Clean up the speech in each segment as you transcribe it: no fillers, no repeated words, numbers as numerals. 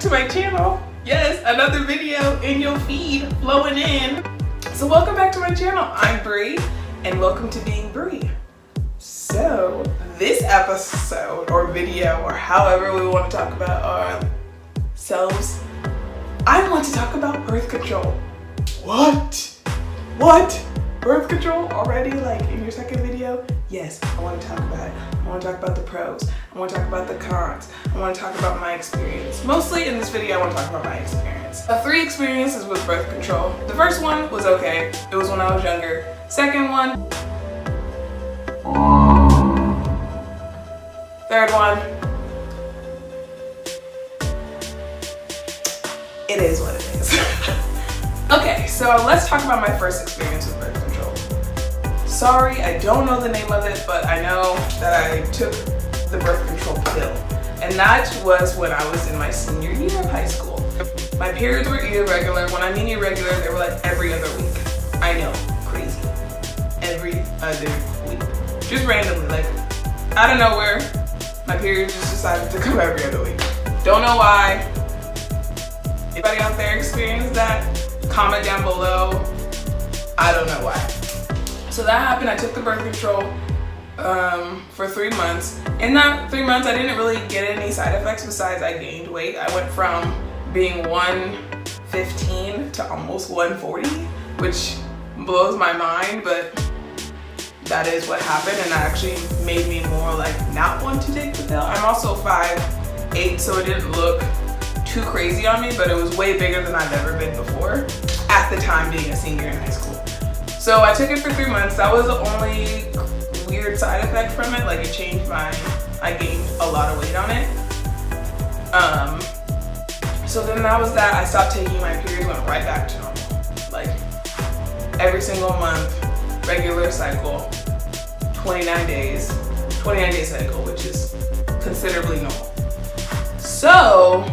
to my channel. Yes, another video in your feed flowing in. So welcome back to my channel. I'm Bree and welcome to Being Bree. So this episode or video or however we want to talk about ourselves, I want to talk about birth control. What? Birth control already, like in your second video? Yes, I want to talk about it. I want to talk about the pros. I want to talk about the cons. I want to talk about my experience. Mostly in this video, I want to talk about my experience. 3 experiences with birth control. The first one was okay. It was when I was younger. Second one. Third one. It is what it is. Okay, so let's talk about my first experience with birth control. Sorry, I don't know the name of it, but I know that I took the birth control pill. And that was when I was in my senior year of high school. My periods were irregular. When I mean irregular, they were like every other week. I know, crazy. Every other week. Just randomly, like out of nowhere, my periods just decided to come every other week. Don't know why. Anybody out there experienced that? Comment down below. I don't know why. So that happened. I took the birth control for 3 months. In that 3 months, I didn't really get any side effects besides I gained weight. I went from being 115 to almost 140, which blows my mind, but that is what happened, and that actually made me more like not want to take the pill. I'm also 5'8", so it didn't look too crazy on me, but it was way bigger than I've ever been before at the time being a senior in high school. So I took it for 3 months. That was the only weird side effect from it. Like it changed I gained a lot of weight on it. So then that was that. I stopped taking my periods, went right back to normal. Like every single month, regular cycle, 29 day cycle, which is considerably normal. So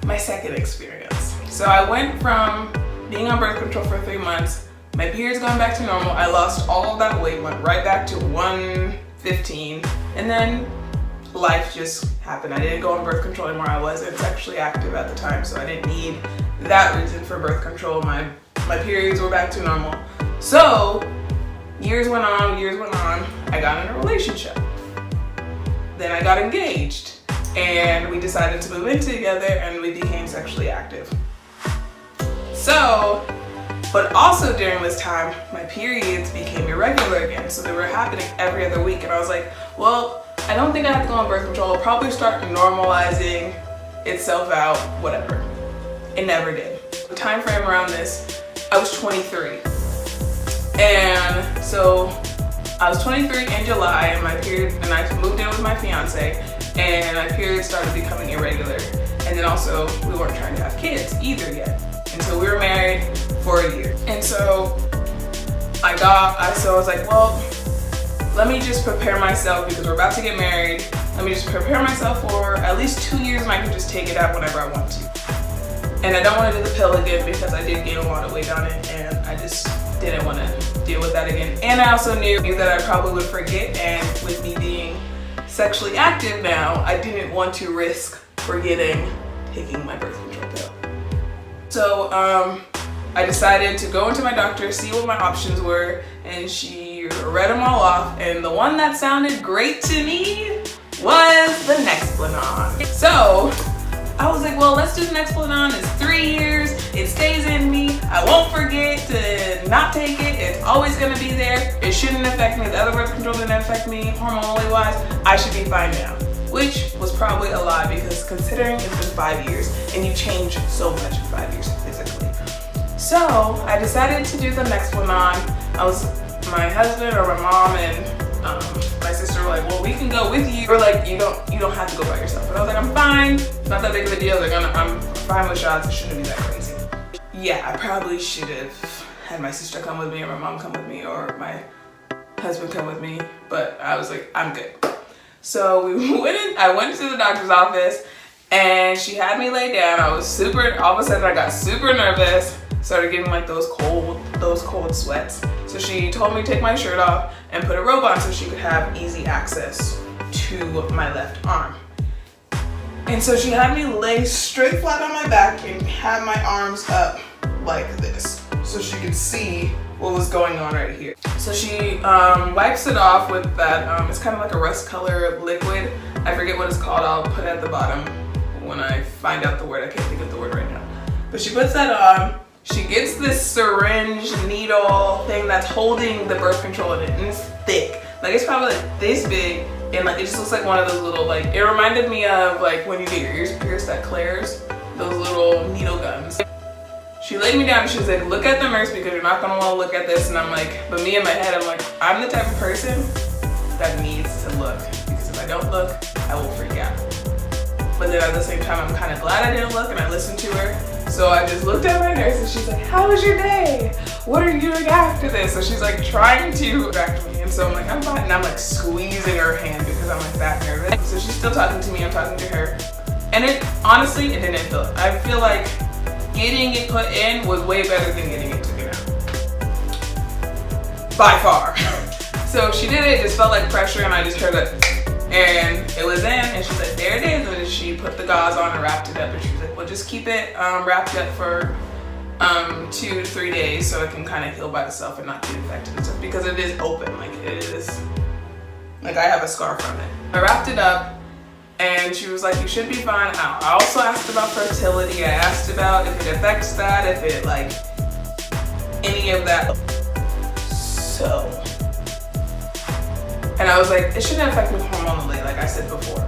my second experience. So I went from being on birth control for 3 months, my periods going back to normal, I lost all of that weight, went right back to 115, and then life just happened. I didn't go on birth control anymore. I wasn't sexually active at the time, so I didn't need that reason for birth control. My periods were back to normal. So years went on, I got in a relationship. Then I got engaged, and we decided to move in together, and we became sexually active. So, but also during this time, my periods became irregular again. So they were happening every other week. And I was like, well, I don't think I have to go on birth control. I'll probably start normalizing itself out, whatever. It never did. The time frame around this, I was 23. And so I was 23 in July, and I moved in with my fiance, and my periods started becoming irregular. And then also, we weren't trying to have kids either yet. And so we were married for a year. And so I was like, well, let me just prepare myself because we're about to get married. Let me just prepare myself for at least 2 years, and I can just take it out whenever I want to. And I don't want to do the pill again because I did gain a lot of weight on it, and I just didn't want to deal with that again. And I also knew that I probably would forget, and with me being sexually active now, I didn't want to risk forgetting taking my birth control pill. So I decided to go into my doctor, see what my options were, and she read them all off, and the one that sounded great to me was the Nexplanon. So I was like, well, let's do the Nexplanon. It's 3 years, it stays in me, I won't forget to not take it, it's always gonna be there, it shouldn't affect me, the other birth control didn't affect me, hormonally wise, I should be fine now. Which was probably a lie because considering it's been 5 years and you change so much in 5 years physically. So I decided to do the Nexplanon. My husband or my mom and my sister were like, well, we can go with you. Or like, you don't have to go by yourself. And I was like, I'm fine. It's not that big of a deal. I'm fine with shots. It shouldn't be that crazy. Yeah, I probably should have had my sister come with me or my mom come with me or my husband come with me. But I was like, I'm good. So I went to the doctor's office, and she had me lay down. All of a sudden I got super nervous, started getting like those cold sweats. So she told me to take my shirt off and put a robe on so she could have easy access to my left arm. And so she had me lay straight flat on my back and had my arms up like this so she could see what was going on right here. So she wipes it off with that, it's kind of like a rust color liquid. I forget what it's called, I'll put it at the bottom when I find out the word. I can't think of the word right now. But she puts that on. She gets this syringe needle thing that's holding the birth control in it, and it's thick. Like it's probably like this big, and like it just looks like one of those little, like, it reminded me of like when you get your ears pierced at Claire's, those little needle guns. She laid me down and she was like, look at the nurse because you're not gonna wanna look at this. And I'm like, but me in my head, I'm like, I'm the type of person that needs to look, because if I don't look, I will freak out. But then at the same time, I'm kind of glad I didn't look and I listened to her. So I just looked at my nurse and she's like, how was your day? What are you doing after this? So she's like trying to distract me. And so I'm like, I'm fine. And I'm like squeezing her hand because I'm like that nervous. So she's still talking to me, I'm talking to her. And it, honestly, it didn't feel it. I feel like getting it put in was way better than getting it taken out. By far. So she did it, just felt like pressure, and I just heard it. And it was in, and she's like, there it is. And then she put the gauze on and wrapped it up. And she was like, well, just keep it wrapped up for 2 to 3 days so it can kind of heal by itself and not get infected and stuff, because it is open, like it is, like I have a scar from it. I wrapped it up and she was like, you should be fine. I also asked about fertility. I asked about if it affects that, if it like, any of that. So, and I was like, it shouldn't affect me hormonally, like I said before.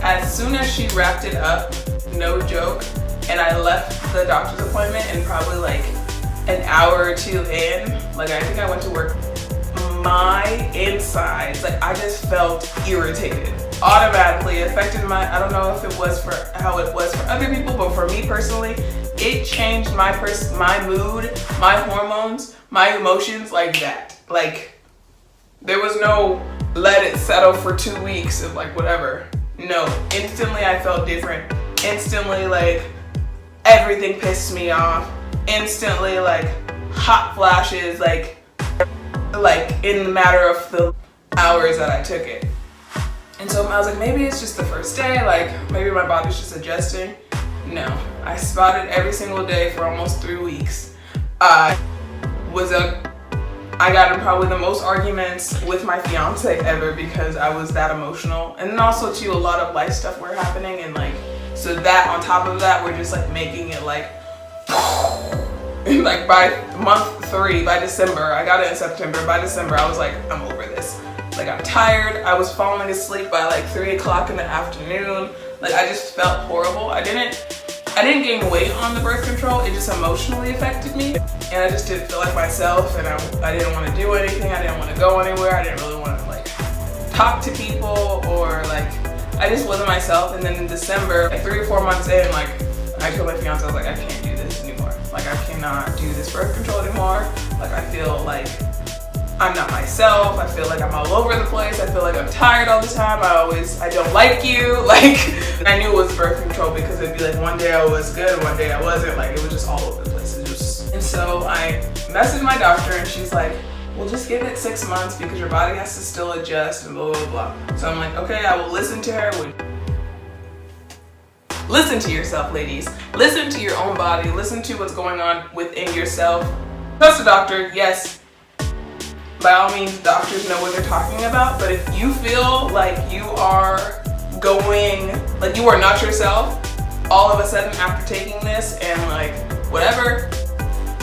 As soon as she wrapped it up, no joke, and I left the doctor's appointment and probably like an hour or two in, like I think I went to work, my insides, like I just felt irritated. Automatically affected my, I don't know if it was for how it was for other people, but for me personally, it changed my mood, my hormones, my emotions like that. Like, there was no let it settle for 2 weeks of like whatever. No, instantly I felt different. Instantly, like, everything pissed me off. Instantly, like, hot flashes, like in the matter of the hours that I took it. And so I was like, maybe it's just the first day, like maybe my body's just adjusting. No, I spotted every single day for almost 3 weeks. I got in probably the most arguments with my fiance ever because I was that emotional. And then also too, a lot of life stuff were happening, and like, so that on top of that, we're just like making it like, and like by month 3, by December, I got it in September, by December, I was like, I'm over this. Like I'm tired, I was falling asleep by like 3 o'clock in the afternoon. Like I just felt horrible. I didn't gain weight on the birth control, it just emotionally affected me. And I just didn't feel like myself, and I didn't want to do anything, I didn't want to go anywhere, I didn't really want to like talk to people, or like, I just wasn't myself. And then in December, like 3 or 4 months in, like I told my fiance, I was like, I can't do this anymore. Like I cannot do this birth control anymore. Like I feel like I'm not myself. I feel like I'm all over the place. I feel like I'm tired all the time. I don't like you. Like, I knew it was birth control because it'd be like one day I was good, one day I wasn't. Like, it was just all over the place. And so I messaged my doctor and she's like, well, just give it 6 months because your body has to still adjust and blah, blah, blah. So I'm like, okay, I will listen to her. Listen to yourself, ladies. Listen to your own body. Listen to what's going on within yourself. Trust a doctor, yes. By all means, doctors know what they're talking about, but if you feel like you are going, like you are not yourself, all of a sudden after taking this and like whatever,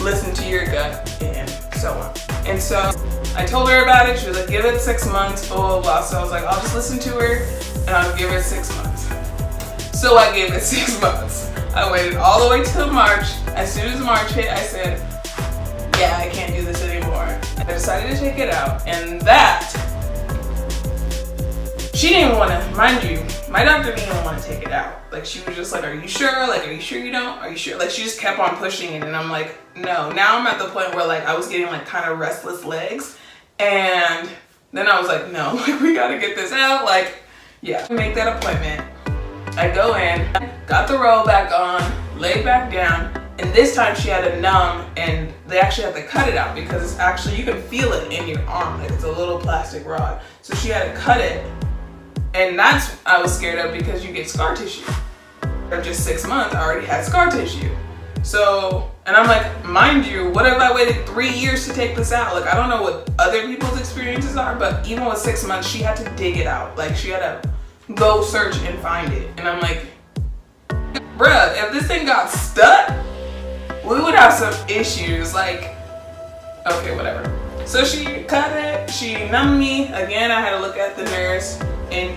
listen to your gut and so on. And so I told her about it. She was like, give it 6 months, blah, blah, blah. So I was like, I'll just listen to her and I'll give it 6 months. So I gave it 6 months. I waited all the way till March. As soon as March hit, I said, yeah, I can't do this anymore. I decided to take it out, and that, she didn't want to, mind you, my doctor didn't even want to take it out. Like, she was just like, are you sure? Like, are you sure you don't? Are you sure? Like, she just kept on pushing it, and I'm like, no. Now I'm at the point where, like, I was getting, like, kind of restless legs, and then I was like, no, like, we gotta get this out. Like, yeah. Make that appointment. I go in, got the roll back on, laid back down, and this time she had a numb, and they actually had to cut it out because it's actually, you can feel it in your arm, like it's a little plastic rod. So she had to cut it And that's I was scared of because you get scar tissue. After just 6 months, I already had scar tissue. So, and I'm like, mind you, what if I waited 3 years to take this out? Like, I don't know what other people's experiences are, but even with 6 months, she had to dig it out. Like, she had to go search and find it. And I'm like, bruh, if this thing got stuck, we would have some issues. Like, okay, whatever. So she cut it, she numbed me. Again, I had to look at the nurse, and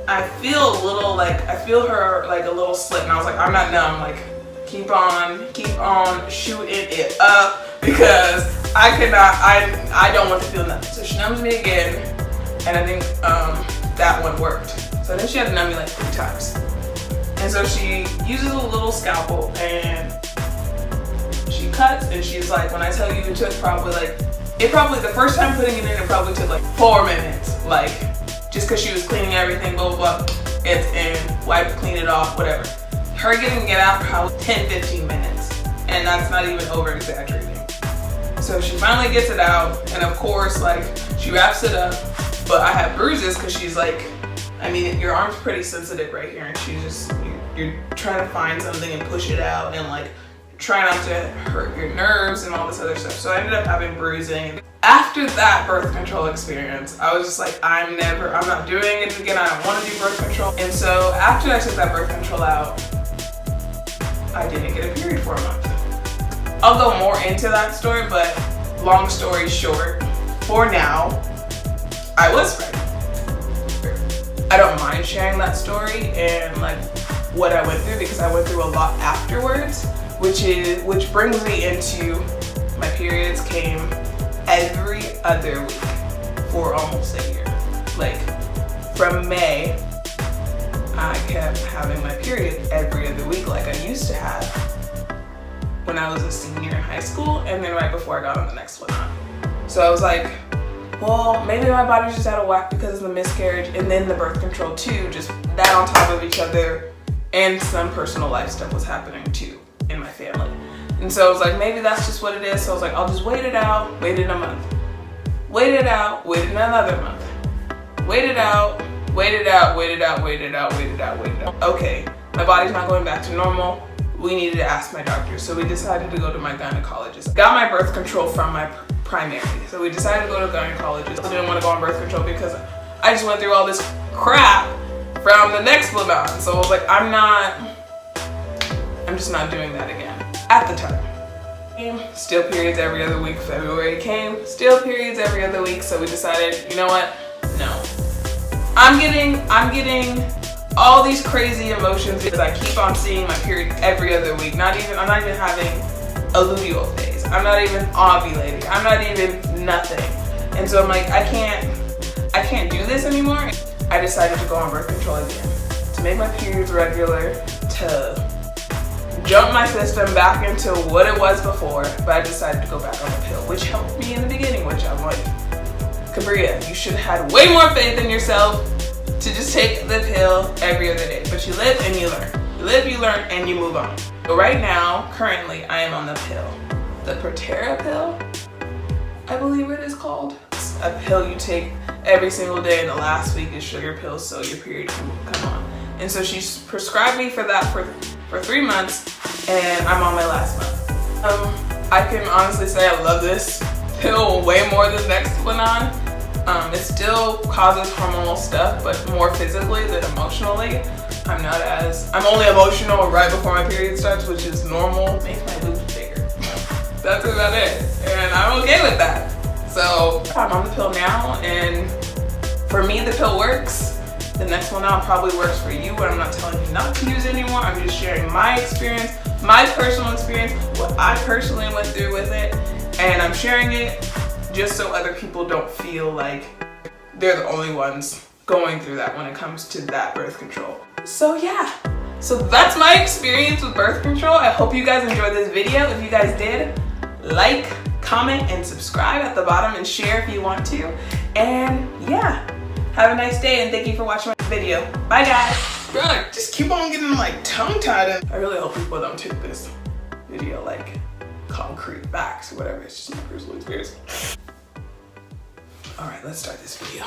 I feel a little like, I feel her like a little slip, and I was like, I'm not numb, like, keep on shooting it up, because I cannot, I don't want to feel nothing. So she numbs me again, and I think that one worked. So then she had to numb me like 3 times. And so she uses a little scalpel and she cuts, and she's like, when I tell you it took probably the first time putting it in, it probably took like 4 minutes. Like, just because she was cleaning everything, blah, blah, blah, it's in, wipe it, clean it off, whatever. Her getting it out probably 10-15 minutes. And that's not even over exaggerating. So she finally gets it out, and of course, like, she wraps it up, but I have bruises because she's like, I mean, your arm's pretty sensitive right here, and she's just, you're trying to find something and push it out and like try not to hurt your nerves and all this other stuff. So I ended up having bruising. After that birth control experience, I was just like, I'm not doing it again. I don't want to do birth control. And so after I took that birth control out, I didn't get a period for a month. I'll go more into that story, but long story short, for now, I was pregnant. I don't mind sharing that story and like what I went through, because I went through a lot afterwards, which brings me into my periods came every other week for almost a year. Like, from May, I kept having my period every other week like I used to have when I was a senior in high school, and then right before I got on the Nexplanon. So I was like, well, maybe my body's just out of whack because of the miscarriage and then the birth control too, just that on top of each other, and some personal life stuff was happening too in my family. And so I was like, maybe that's just what it is. So I was like, I'll just wait it out, waited a month. Waited out, waited another month. Waited out, waited out, waited out, waited out, waited out, waited out. Okay, my body's not going back to normal. We needed to ask my doctor. So we decided to go to my gynecologist. Got my birth control from my primary. So we decided to go to a gynecologist. I didn't want to go on birth control because I just went through all this crap from the Nexplanon. So I was like, I'm just not doing that again. At the time. Still periods every other week. February came, still periods every other week. So we decided, you know what? No. I'm getting all these crazy emotions because I keep on seeing my period every other week. I'm not even having a luteal phase. I'm not even ovulating. I'm not even nothing. And so I'm like, I can't do this anymore. I decided to go on birth control again, to make my periods regular, to jump my system back into what it was before. But I decided to go back on the pill, which helped me in the beginning, which I'm like, Cabria, you should have had way more faith in yourself to just take the pill every other day. But you live and you learn. You live, you learn, and you move on. So right now, currently, I am on the pill. The Proterra pill, I believe it is called. It's a pill you take every single day, and the last week is sugar pills so your period can come on. And so she's prescribed me for that for 3 months, and I'm on my last month. I can honestly say I love this pill way more than Nexplanon. It still causes hormonal stuff, but more physically than emotionally. I'm only emotional right before my period starts, which is normal. Makes my boobs bigger. That's about it. And I'm okay with that. So I'm on the pill now, and for me the pill works. The next one now probably works for you, but I'm not telling you not to use it anymore. I'm just sharing my experience, my personal experience, what I personally went through with it. And I'm sharing it just so other people don't feel like they're the only ones going through that when it comes to that birth control. So yeah, so that's my experience with birth control. I hope you guys enjoyed this video. If you guys did, like, comment, and subscribe at the bottom, and share if you want to. And yeah, have a nice day, and thank you for watching my video. Bye guys. Bro, just keep on getting like tongue-tied. I really hope people don't take this video like concrete facts or whatever. It's just my personal experience. All right, let's start this video.